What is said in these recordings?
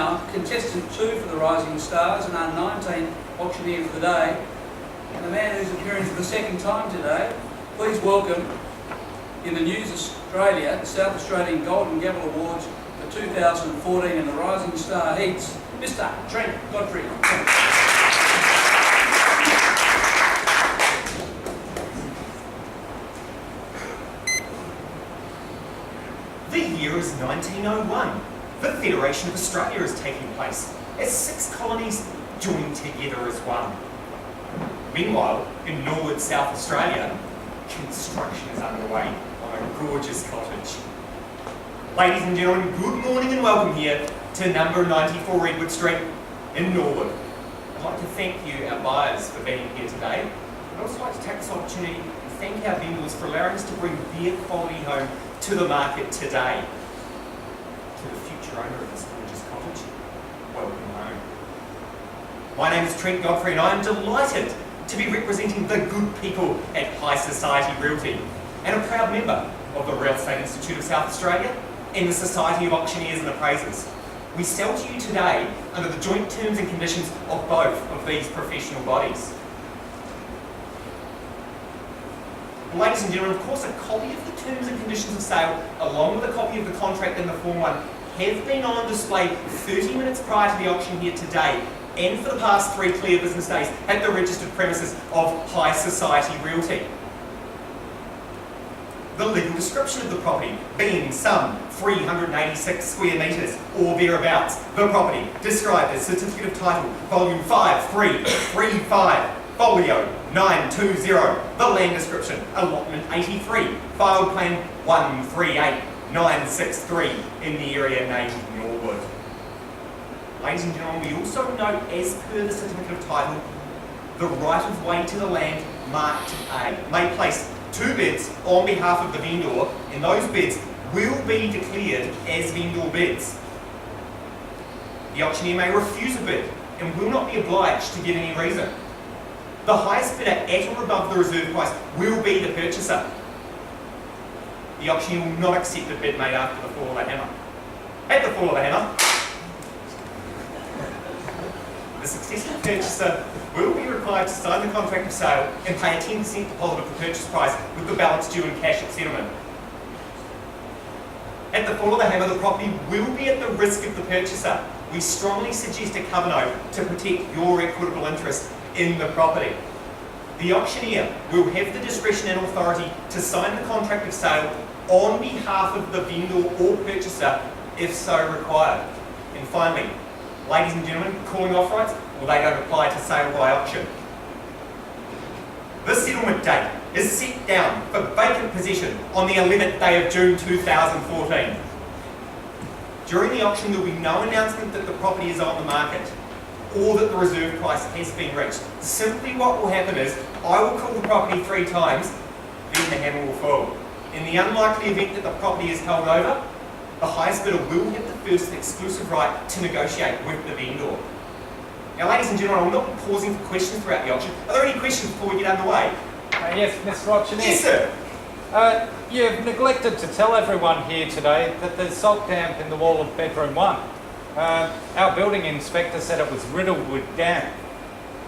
now contestant 2 for the Rising Stars and our 19th auctioneer of the day, and the man who's appearing for the second time today. Please welcome, in the News Australia, the South Australian Golden Gavel Awards for 2014 in the Rising Star Heats, Mr. Trent Godfrey. The year is 1901. The Federation of Australia is taking place as 6 colonies join together as one. Meanwhile, in Norwood, South Australia, construction is underway on a gorgeous cottage. Ladies and gentlemen, good morning and welcome here to number 94 Redwood Street in Norwood. I'd like to thank you, our buyers, for being here today. I'd also like to take this opportunity and thank our vendors for allowing us to bring their quality home to the market today. To the future owner of this gorgeous cottage, welcome home. My name is Trent Godfrey and I am delighted to be representing the good people at High Society Realty and a proud member of the Real Estate Institute of South Australia and the Society of Auctioneers and Appraisers. We sell to you today under the joint terms and conditions of both of these professional bodies. Ladies and gentlemen, of course, a copy of the terms and conditions of sale, along with a copy of the contract and the Form 1, have been on display 30 minutes prior to the auction here today and for the past 3 clear business days at the registered premises of High Society Realty. The legal description of the property being some 386 square metres or thereabouts. The property described as Certificate of Title, Volume 5335, Folio 920. The land description, Allotment 83, Filed Plan 138963 in the area named Norwood. Ladies and gentlemen, we also note, as per the Certificate of Title, the right of way to the land marked A may place 2 bids on behalf of the vendor, and those bids will be declared as vendor bids. The auctioneer may refuse a bid and will not be obliged to give any reason. The highest bidder at or above the reserve price will be the purchaser. The auctioneer will not accept a bid made after the fall of the hammer. At the fall of the hammer, the successful purchaser will be required to sign the contract of sale and pay a 10% deposit of the purchase price with the balance due in cash at settlement. At the fall of the hammer, the property will be at the risk of the purchaser. We strongly suggest a cover note to protect your equitable interest in the property. The auctioneer will have the discretion and authority to sign the contract of sale on behalf of the vendor or purchaser if so required. And finally, ladies and gentlemen, calling off rights, well, they don't apply to sale by auction. The settlement date is set down for vacant possession on the 11th day of June 2014. During the auction, there will be no announcement that the property is on the market or that the reserve price has been reached. Simply what will happen is, I will call the property 3 times, then the hammer will fall. In the unlikely event that the property is held over, the highest bidder will have the first and exclusive right to negotiate with the vendor. Now, ladies and gentlemen, I will not be pausing for questions throughout the auction. Are there any questions before we get underway? Yes, Mr. Auctioneer. Yes, sir. You've neglected to tell everyone here today that there's salt damp in the wall of bedroom 1. Our building inspector said it was riddled with damp.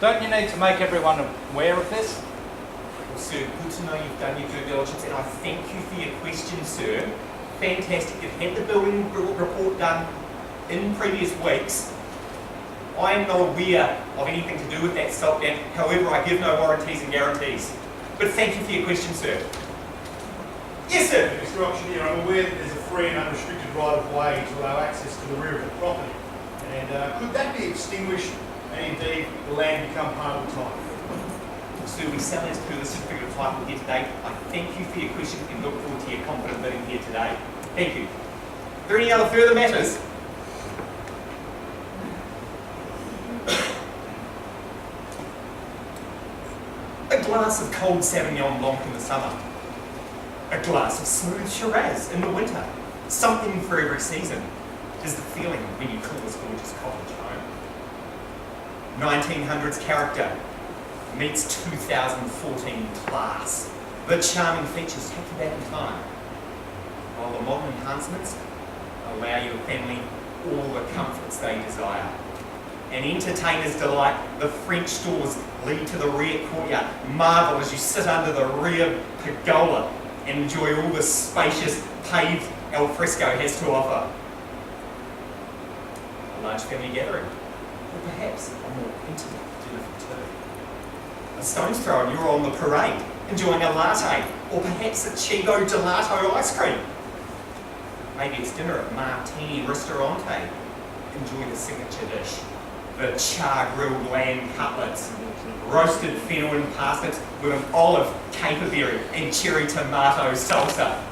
Don't you need to make everyone aware of this? Well, sir, good to know you've done your due diligence, and I thank you for your question, sir. Fantastic. You've had the building report done in previous weeks. I am not aware of anything to do with that salt damp. However, I give no warranties and guarantees. But thank you for your question, sir. Yes, sir. Mr. Auctioneer, I'm aware that there's a free and unrestricted right of way to allow access to the rear of the property. And could that be extinguished and indeed the land become part of the title? Sir, we sell as per the certificate of title here today. I thank you for your question and look forward to your confident bidding here today. Thank you. Are there any other further matters? A glass of cold Sauvignon Blanc in the summer. A glass of smooth Shiraz in the winter. Something for every season is the feeling when you call this gorgeous cottage home. 1900s character meets 2014 class. The charming features take you back in time, while the modern enhancements allow your family all the comforts they desire. An entertainer's delight, the French doors lead to the rear courtyard. Marvel as you sit under the rear pergola and enjoy all the spacious paved alfresco has to offer. A large family gathering, or perhaps a more intimate dinner for two. A stone's throw and you're on the parade, enjoying a latte, or perhaps a Chibo gelato ice cream. Maybe it's dinner at Martini Ristorante. Enjoy the signature dish, the char-grilled lamb cutlets, roasted fennel and parsnips with an olive, caperberry and cherry tomato salsa.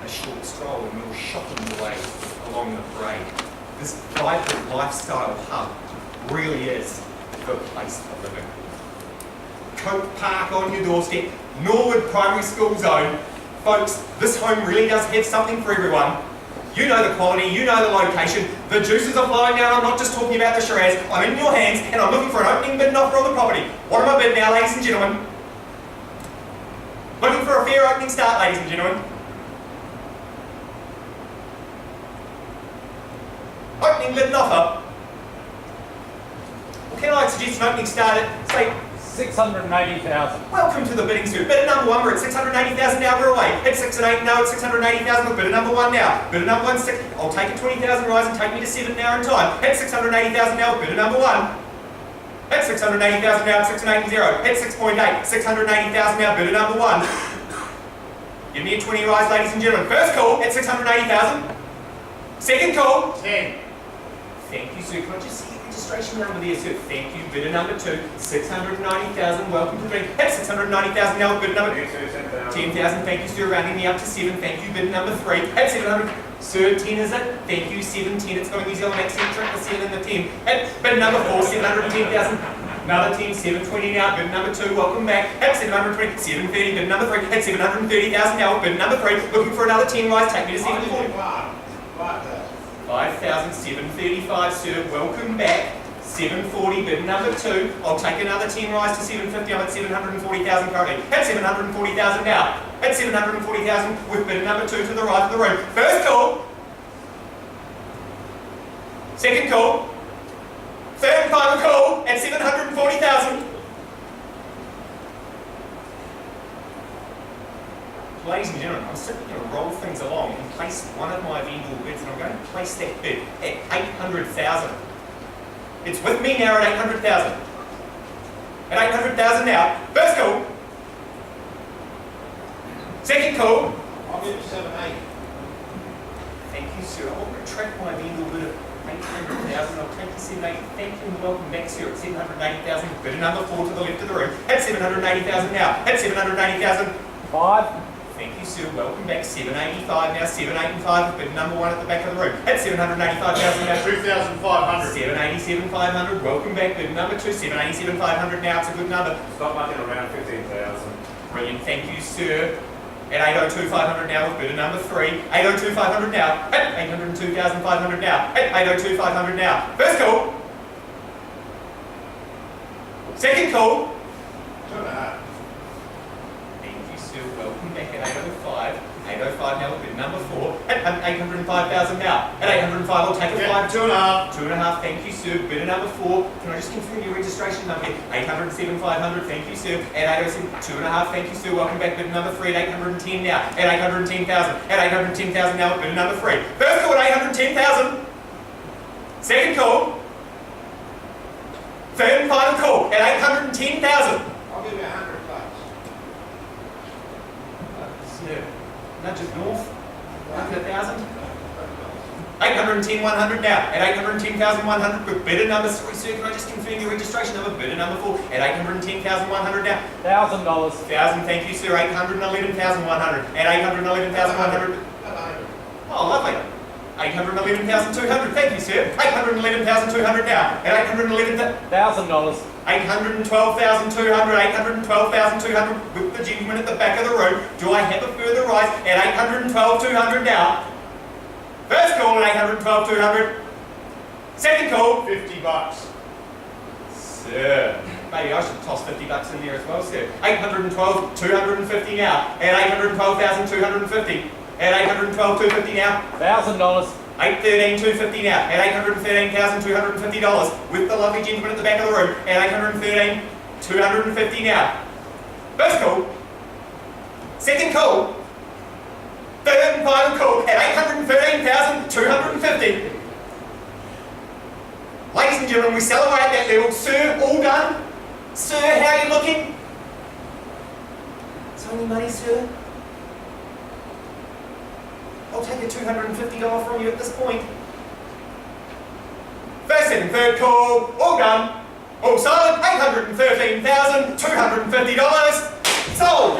A short stroll and you're shopping your way along the parade. This vibrant lifestyle hub really is the place for living. Coke Park on your doorstep, Norwood Primary School zone. Folks, this home really does have something for everyone. You know the quality, you know the location, the juices are flowing now. I'm not just talking about the Shiraz. I'm in your hands and I'm looking for an opening bid and offer on the property. What am I bid now, ladies and gentlemen? Looking for a fair opening start, ladies and gentlemen. Opening bid and offer. Well, can I suggest an opening start at, say, 680,000. welcome to the bidding suit. Bidder number one, we're at 680,000 now, we're away. At 6 and 8 now, at 680,000 with bidder number one now. Bidder number one, 6. I'll take a 20,000 rise and take me to 7 now in time. At 680,000 now with bidder number one. At 680,000 now, at 6 and 8 and 0. At 6.8, 680,000 now, bidder number one. Give me a 20 rise, ladies and gentlemen. First call at 680,000. Second call. 10. Thank you, sir. Can I just see your registration number there, sir? Thank you. Bidder number 2, 690,000. Welcome to the bidding. At 690,000 now with bidder number 10,000. Thank you, sir. Rounding me up to 7. Thank you. Bidder number 3. At 700. Sir, 10 is it? Thank you. 7, 10. It's got a New Zealand accent. Trent, the 7 and the 10. At bidder number 4, 710,000. Another 10, 720 now. Bidder number 2. Welcome back. At 720. 730. Bidder number 3. At 730,000 now with bidder number 3. Looking for another 10 rise. Take me to 740. 5,735, sir. Welcome back. 740, bid number 2. I'll take another 10 rise to 750. I'm at 740,000 currently. At 740,000 now. At 740,000 with bid number 2 to the right of the room. First call. Second call. Third and final call at 740,000. Ladies and gentlemen, I'm simply going to roll things along and place one of my vendor bids, and I'm going to place that bid at 800,000. It's with me now at 800,000. At 800,000 now. First call. Second call. I'll give it 7-8. Thank you, sir. I'll retract my vendor bid at 800,000. I'll take the 780. Thank you and welcome back, sir, at 780,000. Bidder number 4 to the left of the room. At 780,000 now. At 780,000. 5. Thank you, sir. Welcome back. 785 now. 785 with bid number 1 at the back of the room. At 785,000 now. 2,500. 787,500. Welcome back. Bid number 2. 787,500 now. It's a good number. Stop mucking around, 15,000. Brilliant. Thank you, sir. At 802,500 now with bidder number 3. 802,500 now. At 802,500 now. At 802,500 now. First call. Second call. 2.5. Thank you, sir. Welcome back at 805. 805 now with bid number 4. At 805,000 now. At 805, I'll take a 5. 2.5. 2.5, thank you, sir. Bidder number 4. Can I just confirm your registration number here? 807,500, thank you, sir. At 807, 2.5, thank you, sir. Welcome back. Bidder number 3 at 810 now. At 810,000. At 810,000 now with bidder number 3. First call at 810,000. Second call. Third and final call at 810,000. I'll give you 100 bucks. Sir, nudge it north. 100,000. 810, 100 now. At 810,100 with bidder number 3, sir. Can I just confirm your registration number? Bidder number 4 at 810,100 now. $1,000. 1,000, thank you, sir. 811,100. At 811,100. Oh, lovely. 811,200, thank you, sir. 811,200 now. At 811,000. $1,000. 812,200, 812,200 with the gentleman at the back of the room. Do I have a further rise at 812,200 now? First call at 812,200. Second call. 50 bucks. Sir. Maybe I should toss 50 bucks in there as well, sir. 812,250 now. At 812,250. At 812,250 now. $1,000. $813,250 now, at $813,250, with the lovely gentleman at the back of the room, at $813,250 now. First call. Second call. Third and final call at $813,250. Ladies and gentlemen, we sell away at that level. Sir, all done? Sir, how are you looking? Is there any money, sir? I'll take a $250 from you at this point. First and third call, all done. All silent, $813,250. Sold!